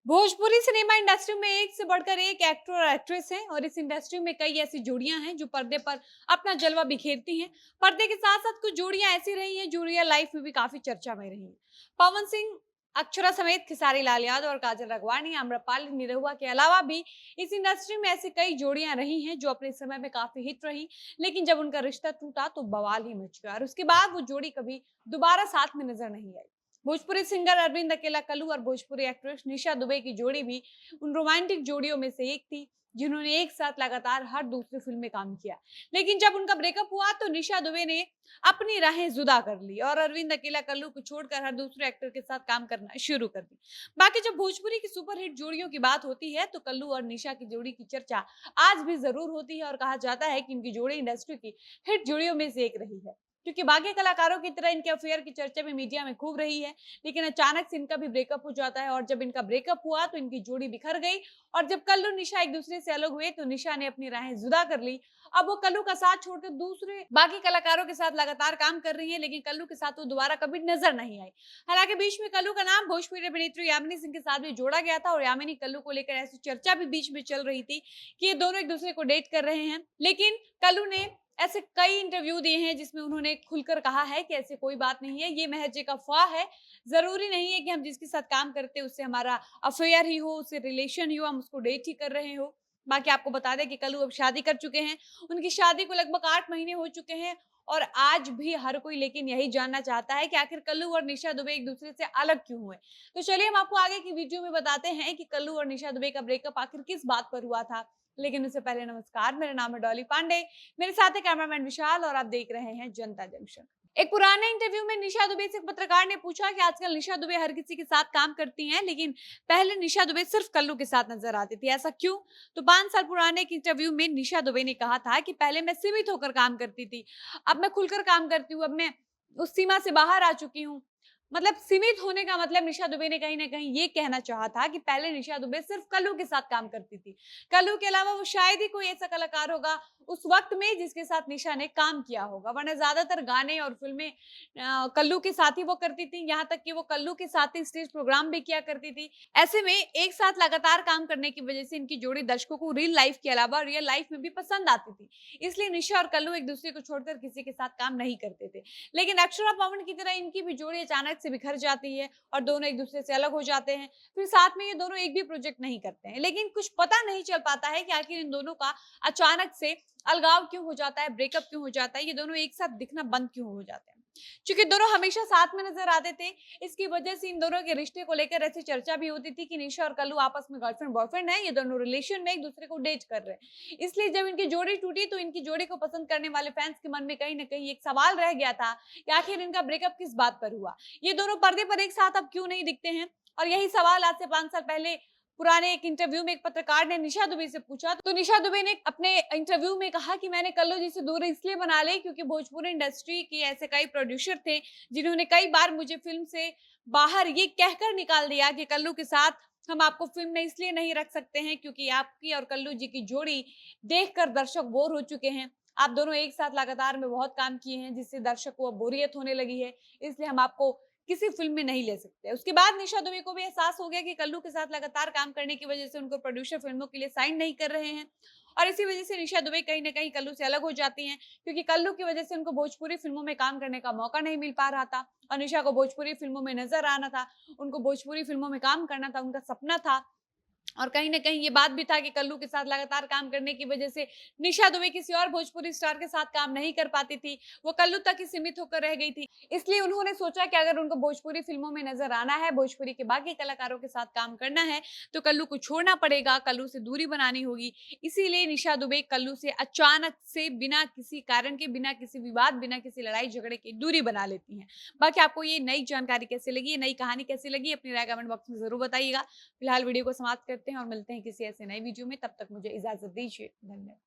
Bhojpuri cinema industry में एक से बढ़कर एक एक्टर और एक्ट्रेस हैं और इस इंडस्ट्री में कई ऐसी जोड़ियां हैं जो पर्दे पर अपना जलवा बिखेरती हैं। पर्दे के साथ साथ कुछ जोड़ियां ऐसी रही हैं जो रियल लाइफ में भी काफी चर्चा में रही हैं। पवन सिंह, अक्षरा समेत खेसारी लाल यादव और काजल राघवानी, आम्रपाली निरहुआ के अलावा भी इस इंडस्ट्री में ऐसी कई जोड़ियां रही हैं जो अपने समय में काफी हिट रही। लेकिन जब उनका रिश्ता टूटा तो बवाल ही मच गया और उसके बाद वो जोड़ी कभी दोबारा साथ में नजर नहीं आई। भोजपुरी सिंगर अरविंद अकेला कल्लू और भोजपुरी एक्ट्रेस निशा दुबे की जोड़ी भी उन रोमांटिक जोड़ियों में से एक थी जिन्होंने एक साथ लगातार हर दूसरी फिल्म में काम किया। लेकिन जब उनका ब्रेकअप हुआ तो निशा दुबे ने अपनी राहें जुदा कर ली और अरविंद अकेला कल्लू को छोड़कर हर दूसरे एक्टर के साथ काम करना शुरू कर दी। बाकी जब भोजपुरी की सुपरहिट जोड़ियों की बात होती है तो कल्लू और निशा की जोड़ी की चर्चा आज भी जरूर होती है और कहा जाता है कि इनकी जोड़ी इंडस्ट्री की हिट जोड़ियों में से एक रही है, क्योंकि बाकी कलाकारों की तरह इनके अफेयर की चर्चा भी मीडिया में खूब रही है। लेकिन अचानक से इनका भी ब्रेकअप हो जाता है और जब इनका ब्रेकअप हुआ तो इनकी जोड़ी बिखर गई और जब कल्लू निशा एक दूसरे से अलग हुए तो निशा ने अपनी राहें जुदा कर ली। अब वो कल्लू का साथ छोड़कर दूसरे बाकी कलाकारों के साथ लगातार काम कर रही है, लेकिन कल्लू के साथ वो दोबारा कभी नजर नहीं आई। हालांकि बीच में कल्लू का नाम भोजपुरी अभिनेत्री यामिनी सिंह के साथ भी जोड़ा गया था और यामिनी कल्लू को लेकर ऐसी चर्चा भी बीच में चल रही थी कि ये दोनों एक दूसरे को डेट कर रहे हैं। लेकिन कल्लू ने ऐसे कई इंटरव्यू दिए हैं जिसमें उन्होंने खुलकर कहा है कि ऐसे कोई बात नहीं है, ये महज एक अफवाह है। जरूरी नहीं है कि हम जिसके साथ काम करते हैं उससे हमारा अफेयर ही हो, उससे रिलेशन ही हो, हम उसको डेट ही कर रहे हो। बाकी आपको बता दें कि कल्लू अब शादी कर चुके हैं। उनकी शादी को लगभग 8 महीने हो चुके हैं और आज भी हर कोई लेकिन यही जानना चाहता है कि आखिर कल्लू और निशा दुबे एक दूसरे से अलग क्यों हुए। तो चलिए हम आपको आगे की वीडियो में बताते हैं कि कल्लू और निशा दुबे का ब्रेकअप आखिर किस बात पर हुआ था। लेकिन उससे पहले नमस्कार, मेरा नाम है डॉली पांडे, मेरे साथ है कैमरामैन विशाल और आप देख रहे हैं जनता जंक्शन। एक पुराने इंटरव्यू में निशा दुबे से एक पत्रकार ने पूछा कि आजकल निशा दुबे हर किसी के साथ काम करती हैं, लेकिन पहले निशा दुबे सिर्फ कल्लू के साथ नजर आती थी, ऐसा क्यों? तो 5 साल पुराने एक इंटरव्यू में निशा दुबे ने कहा था कि पहले मैं सीमित होकर काम करती थी, अब मैं खुलकर काम करती हूँ, अब मैं उस सीमा से बाहर आ चुकी हूँ। मतलब सीमित होने का मतलब निशा दुबे ने कहीं ना कहीं ये कहना चाहा था कि पहले निशा दुबे सिर्फ कल्लू के साथ काम करती थी। कल्लू के अलावा वो शायद ही कोई ऐसा कलाकार होगा उस वक्त में जिसके साथ निशा ने काम किया होगा, वरना ज्यादातर गाने और फिल्में कल्लू के साथ ही वो करती थी। यहाँ तक कि वो कल्लू के साथ ही स्टेज प्रोग्राम भी किया करती थी। ऐसे में एक साथ लगातार काम करने की वजह से इनकी जोड़ी दर्शकों को रियल लाइफ के अलावा रियल लाइफ में भी पसंद आती थी। इसलिए निशा और कल्लू एक दूसरे को छोड़कर किसी के साथ काम नहीं करते थे। लेकिन अक्षरा पवन की तरह इनकी भी जोड़ी अचानक से बिखर जाती है और दोनों एक दूसरे से अलग हो जाते हैं। फिर साथ में ये दोनों एक भी प्रोजेक्ट नहीं करते हैं, लेकिन कुछ पता नहीं चल पाता है कि आखिर इन दोनों का अचानक से अलगाव क्यों हो जाता है, ब्रेकअप क्यों हो जाता है, ये दोनों एक साथ दिखना बंद क्यों हो जाते हैं। क्योंकि दोनों हमेशा साथ में नजर आते थे, इसकी वजह से इन दोनों के रिश्ते को लेकर ऐसी चर्चा भी होती थी कि निशा और कल्लू आपस में गर्लफ्रेंड बॉयफ्रेंड है, ये दोनों रिलेशन में एक दूसरे को डेट कर रहे हैं। इसलिए जब इनकी जोड़ी टूटी तो इनकी जोड़ी को पसंद करने वाले फैंस के मन में कहीं ना कहीं एक सवाल रह गया था कि आखिर इनका ब्रेकअप किस बात पर हुआ, ये दोनों पर्दे पर एक साथ अब क्यों नहीं दिखते हैं। और यही सवाल आज से 5 साल पहले पुराने एक इंटरव्यू में एक पत्रकार ने निशा दुबे से पूछा, तो निशा दुबे ने अपने इंटरव्यू में कहा कि मैंने कल्लू जी से दूरी इसलिए बना ली क्योंकि भोजपुरी इंडस्ट्री के ऐसे कई प्रोड्यूसर थे जिन्होंने कई बार मुझे फिल्म से बाहर ये कहकर निकाल दिया कि कल्लू के साथ हम आपको फिल्म में इसलिए नहीं रख सकते हैं क्योंकि आपकी और कल्लू जी की जोड़ी देखकर दर्शक बोर हो चुके हैं। आप दोनों एक साथ लगातार में बहुत काम किए हैं जिससे दर्शक को अब बोरियत होने लगी है, इसलिए हम आपको किसी फिल्म में नहीं ले सकते। उसके बाद निशा दुबे को भी एहसास हो गया कि कल्लू के साथ लगातार काम करने की वजह से उनको प्रोड्यूसर फिल्मों के लिए साइन नहीं कर रहे हैं और इसी वजह से निशा दुबे कहीं ना कहीं कल्लू से अलग हो जाती हैं, क्योंकि कल्लू की वजह से उनको भोजपुरी फिल्मों में काम करने का मौका नहीं मिल पा रहा था और निशा को भोजपुरी फिल्मों में नजर आना था, उनको भोजपुरी फिल्मों में काम करना था, उनका सपना था। और कहीं न कहीं ये बात भी था कि कल्लू के साथ लगातार काम करने की वजह से निशा दुबे किसी और भोजपुरी स्टार के साथ काम नहीं कर पाती थी, वो कल्लू तक ही सीमित होकर रह गई थी। इसलिए उन्होंने सोचा कि अगर उनको भोजपुरी फिल्मों में नज़र आना है, भोजपुरी के बाकी कलाकारों के साथ काम करना है, तो कल्लू को छोड़ना पड़ेगा, कल्लू से दूरी बनानी होगी। इसीलिए निशा दुबे कल्लू से अचानक से बिना किसी कारण के, बिना किसी विवाद, बिना किसी लड़ाई झगड़े के दूरी बना लेती हैं। बाकी आपको ये नई जानकारी कैसी लगी, ये नई कहानी कैसी लगी, अपनी राय कमेंट बॉक्स में ज़रूर बताइएगा। फिलहाल वीडियो को समाप्त करते हैं और मिलते हैं किसी ऐसे नए वीडियो में, तब तक मुझे इजाजत दीजिए। धन्यवाद।